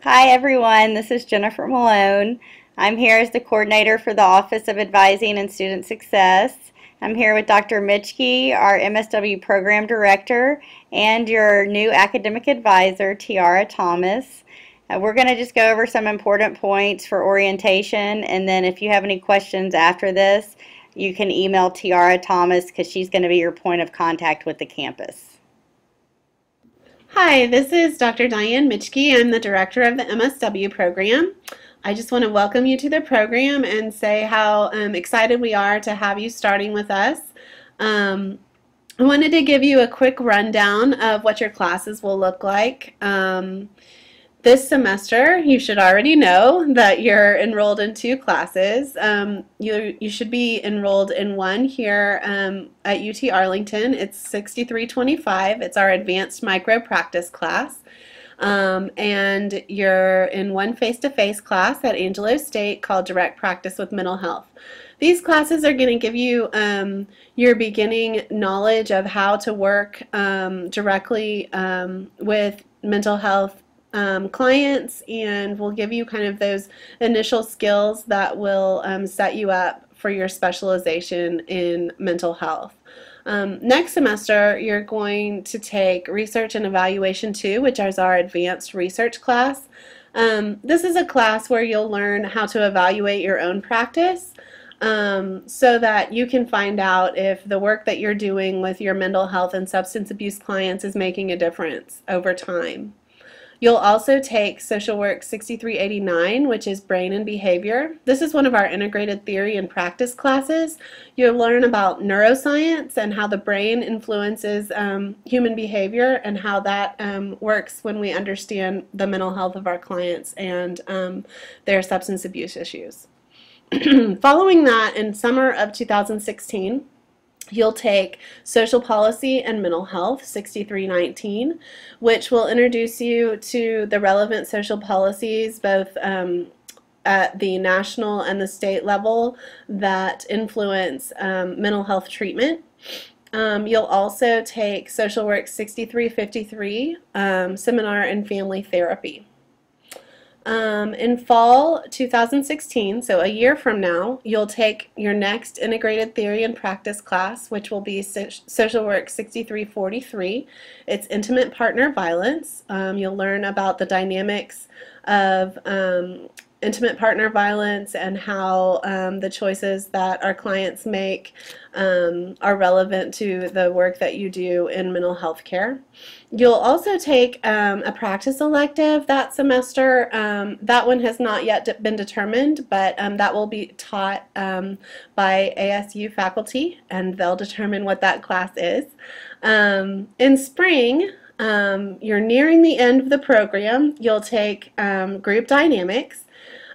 Hi everyone, this is Jennifer Malone. I'm here as the coordinator for the Office of Advising and Student Success. I'm here with Dr. Mitchke, our MSW Program Director, and your new academic advisor, Tiara Thomas. We're going to just go over some important points for orientation, and then if you have any questions after this, you can email Tiara Thomas because she's going to be your point of contact with the campus. Hi, this is Dr. Diane Mitchke. I'm the director of the MSW program. I just want to welcome you to the program and say how excited we are to have you starting with us. I wanted to give you a quick rundown of what your classes will look like. This semester, you should already know that you're enrolled in two classes. You should be enrolled in one here at UT Arlington. It's 6325. It's our advanced micro practice class. And you're in one face-to-face class at Angelo State called Direct Practice with Mental Health. These classes are going to give you your beginning knowledge of how to work directly with mental health clients, and will give you kind of those initial skills that will set you up for your specialization in mental health. Next semester, you're going to take Research and Evaluation 2, which is our advanced research class. This is a class where you'll learn how to evaluate your own practice so that you can find out if the work that you're doing with your mental health and substance abuse clients is making a difference over time. You'll also take Social Work 6389, which is Brain and Behavior. This is one of our integrated theory and practice classes. You'll learn about neuroscience and how the brain influences human behavior and how that works when we understand the mental health of our clients and their substance abuse issues. Following that, in summer of 2016, you'll take Social Policy and Mental Health 6319, which will introduce you to the relevant social policies both at the national and the state level that influence mental health treatment. You'll also take Social Work 6353, Seminar in Family Therapy. In fall 2016, so a year from now, you'll take your next integrated theory and practice class, which will be Social Work 6343. It's intimate partner violence. You'll learn about the dynamics of intimate partner violence and how the choices that our clients make are relevant to the work that you do in mental health care. You'll also take a practice elective that semester. That one has not yet been determined, but that will be taught by ASU faculty, and they'll determine what that class is. In spring, you're nearing the end of the program. You'll take group dynamics.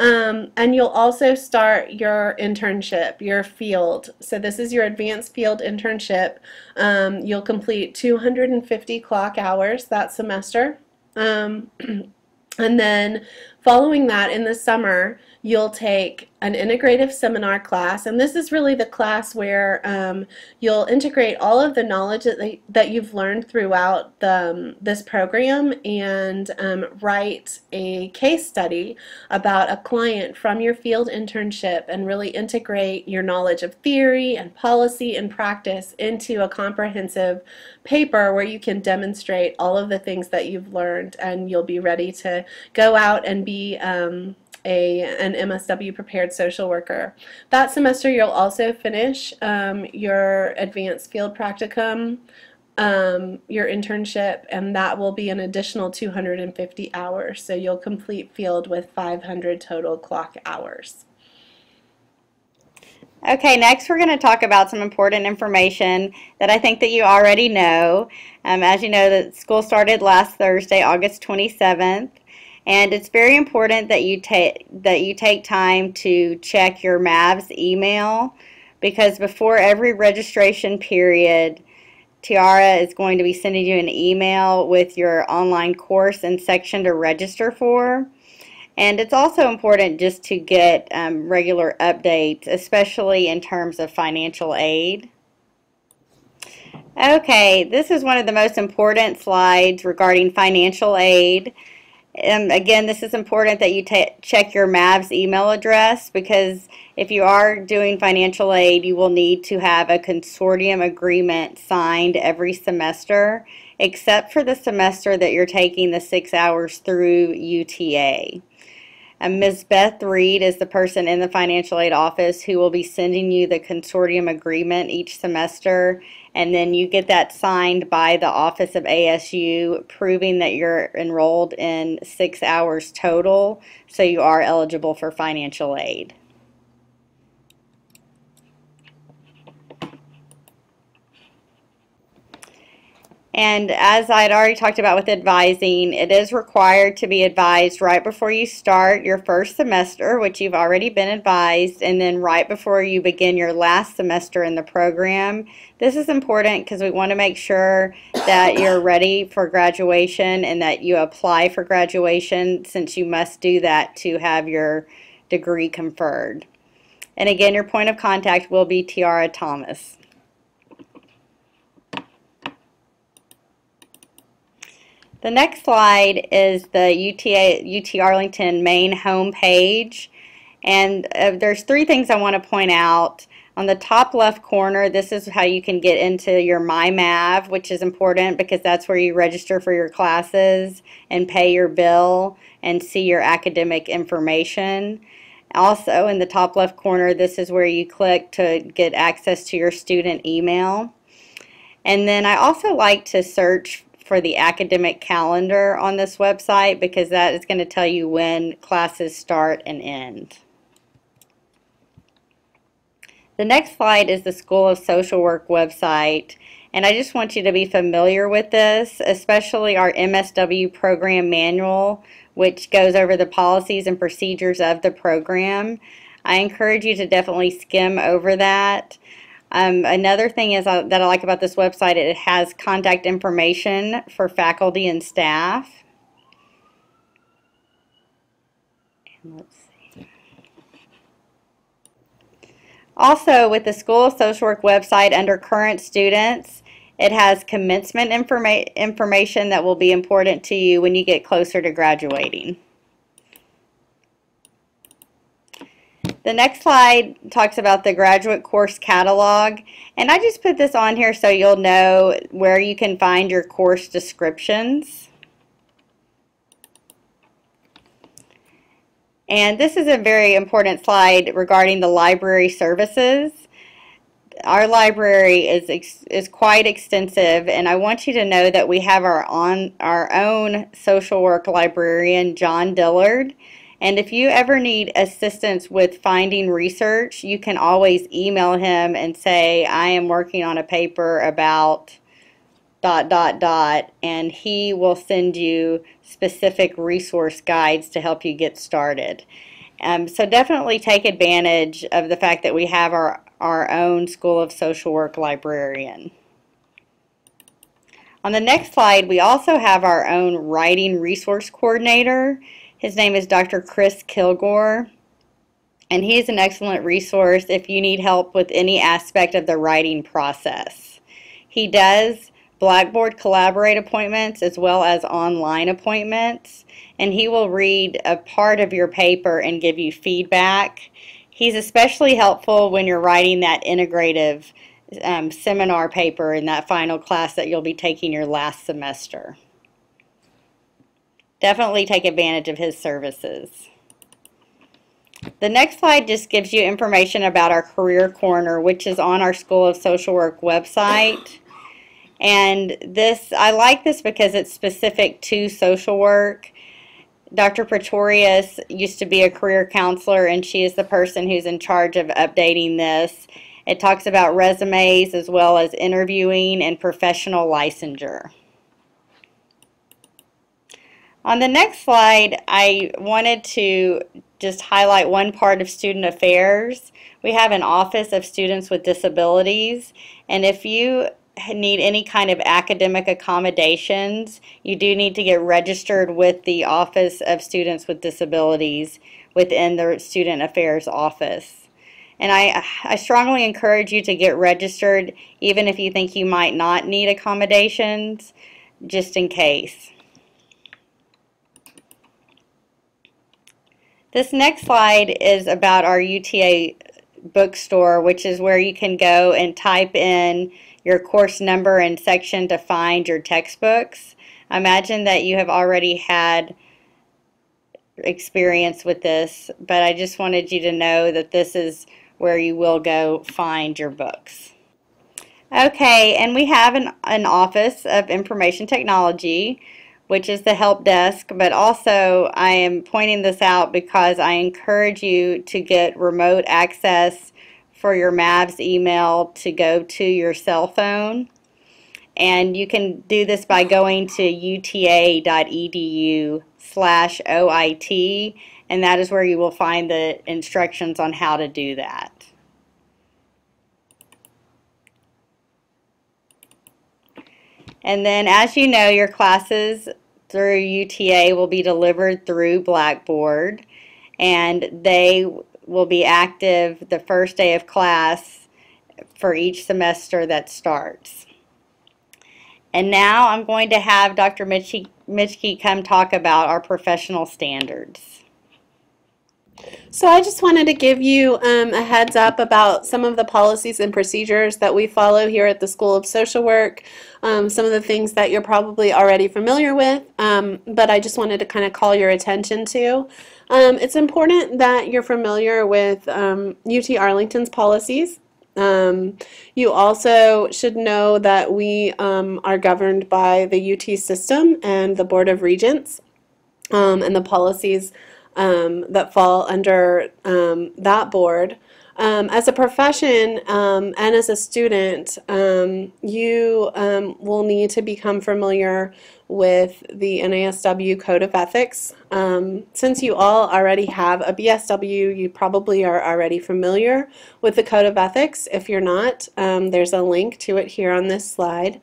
And you'll also start your internship, your field. So this is your advanced field internship. You'll complete 250 clock hours that semester. And then following that in the summer, you'll take an integrative seminar class, and this is really the class where you'll integrate all of the knowledge that you've learned throughout this program and write a case study about a client from your field internship and really integrate your knowledge of theory and policy and practice into a comprehensive paper where you can demonstrate all of the things that you've learned, and you'll be ready to go out and be an MSW prepared social worker. That semester you'll also finish your advanced field practicum, your internship, and that will be an additional 250 hours. So you'll complete field with 500 total clock hours. Okay, next we're going to talk about some important information that I think that you already know. As you know, the school started last Thursday, August 27th. And it's very important that you take time to check your MAVS email, because before every registration period, Tiara is going to be sending you an email with your online course and section to register for. And it's also important just to get regular updates, especially in terms of financial aid. Okay, this is one of the most important slides regarding financial aid. Again, this is important that you check your MAV's email address, because if you are doing financial aid, you will need to have a consortium agreement signed every semester, except for the semester that you're taking the 6 hours through UTA. Ms. Beth Reed is the person in the financial aid office who will be sending you the consortium agreement each semester, and then you get that signed by the Office of ASU, proving that you're enrolled in 6 hours total, so you are eligible for financial aid. And as I'd already talked about with advising, it is required to be advised right before you start your first semester, which you've already been advised, and then right before you begin your last semester in the program. This is important because we want to make sure that you're ready for graduation and that you apply for graduation, since you must do that to have your degree conferred. And again, your point of contact will be Tiara Thomas. The next slide is the UT Arlington main home page, and there's 3 things I want to point out. On the top left corner, this is how you can get into your MyMav, which is important because that's where you register for your classes and pay your bill and see your academic information. Also, in the top left corner, this is where you click to get access to your student email. And then I also like to search for the academic calendar on this website, because that is going to tell you when classes start and end. The next slide is the School of Social Work website, and I just want you to be familiar with this, especially our MSW program manual, which goes over the policies and procedures of the program. I encourage you to definitely skim over that. Another thing is that I like about this website, it has contact information for faculty and staff. And let's see. Also, with the School of Social Work website, under current students, it has commencement information that will be important to you when you get closer to graduating. The next slide talks about the graduate course catalog, and I just put this on here so you'll know where you can find your course descriptions. And this is a very important slide regarding the library services. Our library is quite extensive, and I want you to know that we have our own social work librarian, John Dillard. And if you ever need assistance with finding research, you can always email him and say, I am working on a paper about ... and he will send you specific resource guides to help you get started. So definitely take advantage of the fact that we have our own School of Social Work librarian. On the next slide, we also have our own writing resource coordinator. His name is Dr. Chris Kilgore, and he's an excellent resource if you need help with any aspect of the writing process. He does Blackboard Collaborate appointments as well as online appointments, and he will read a part of your paper and give you feedback. He's especially helpful when you're writing that integrative seminar paper in that final class that you'll be taking your last semester. Definitely take advantage of his services. The next slide just gives you information about our Career Corner, which is on our School of Social Work website. And I like this because it's specific to social work. Dr. Pretorius used to be a career counselor, and she is the person who's in charge of updating this. It talks about resumes as well as interviewing and professional licensure. On the next slide, I wanted to just highlight one part of student affairs. We have an Office of Students with Disabilities, and if you need any kind of academic accommodations, you do need to get registered with the Office of Students with Disabilities within the Student Affairs Office. And I strongly encourage you to get registered, even if you think you might not need accommodations, just in case. This next slide is about our UTA bookstore, which is where you can go and type in your course number and section to find your textbooks. I imagine that you have already had experience with this, but I just wanted you to know that this is where you will go find your books. Okay, and we have an Office of Information Technology, which is the help desk, but also I am pointing this out because I encourage you to get remote access for your MAVS email to go to your cell phone. And you can do this by going to uta.edu/OIT, and that is where you will find the instructions on how to do that. And then, as you know, your classes through UTA will be delivered through Blackboard, and they will be active the first day of class for each semester that starts. And now I'm going to have Dr. Mitschke come talk about our professional standards. So I just wanted to give you a heads up about some of the policies and procedures that we follow here at the School of Social Work, some of the things that you're probably already familiar with, but I just wanted to kind of call your attention to. It's important that you're familiar with UT Arlington's policies. You also should know that we are governed by the UT system and the Board of Regents, and the policies that fall under that board. As a profession and as a student, you will need to become familiar with the NASW Code of Ethics. Since you all already have a BSW, you probably are already familiar with the Code of Ethics. If you're not, there's a link to it here on this slide.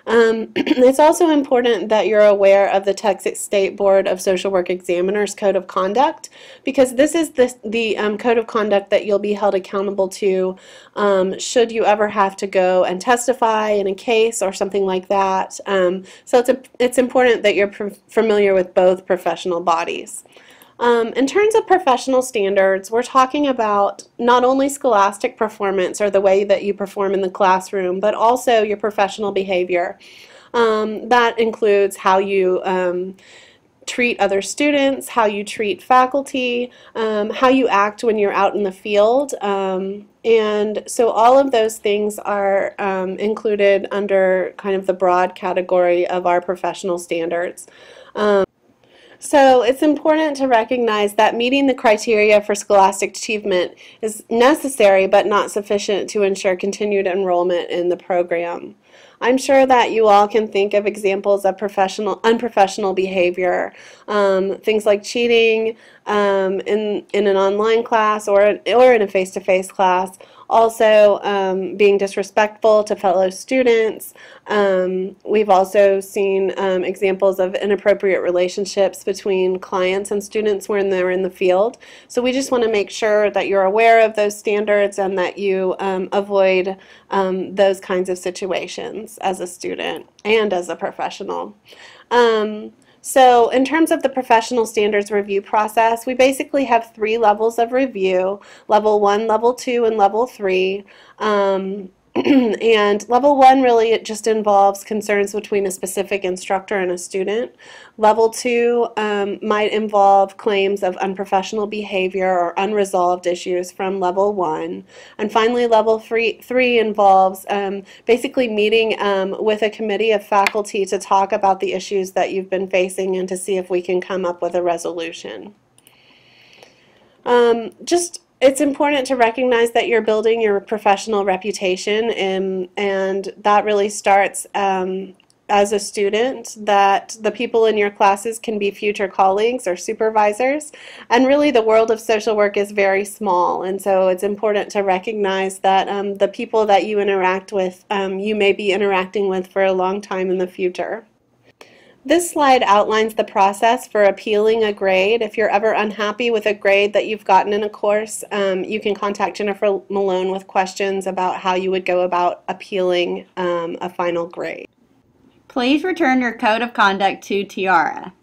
It's also important that you're aware of the Texas State Board of Social Work Examiners Code of Conduct, because this is the code of conduct that you'll be held accountable to should you ever have to go and testify in a case or something like that. So it's important that you're familiar with both professional bodies. In terms of professional standards, we're talking about not only scholastic performance or the way that you perform in the classroom, but also your professional behavior. That includes how you treat other students, how you treat faculty, how you act when you're out in the field. And so all of those things are included under kind of the broad category of our professional standards. So it's important to recognize that meeting the criteria for scholastic achievement is necessary but not sufficient to ensure continued enrollment in the program. I'm sure that you all can think of examples of unprofessional behavior, things like cheating in an online class or in a face-to-face class. Also, being disrespectful to fellow students. We've also seen examples of inappropriate relationships between clients and students when they're in the field. So we just want to make sure that you're aware of those standards and that you avoid those kinds of situations as a student and as a professional. So in terms of the professional standards review process, we basically have 3 levels of review: level 1, level 2, and level 3. And level 1 really it just involves concerns between a specific instructor and a student. Level 2 might involve claims of unprofessional behavior or unresolved issues from level 1. And finally, level 3 involves basically meeting with a committee of faculty to talk about the issues that you've been facing and to see if we can come up with a resolution. It's important to recognize that you're building your professional reputation, and that really starts as a student, that the people in your classes can be future colleagues or supervisors, and really the world of social work is very small, and so it's important to recognize that the people that you interact with, you may be interacting with for a long time in the future. This slide outlines the process for appealing a grade. If you're ever unhappy with a grade that you've gotten in a course, you can contact Jennifer Malone with questions about how you would go about appealing a final grade. Please return your code of conduct to Tiara.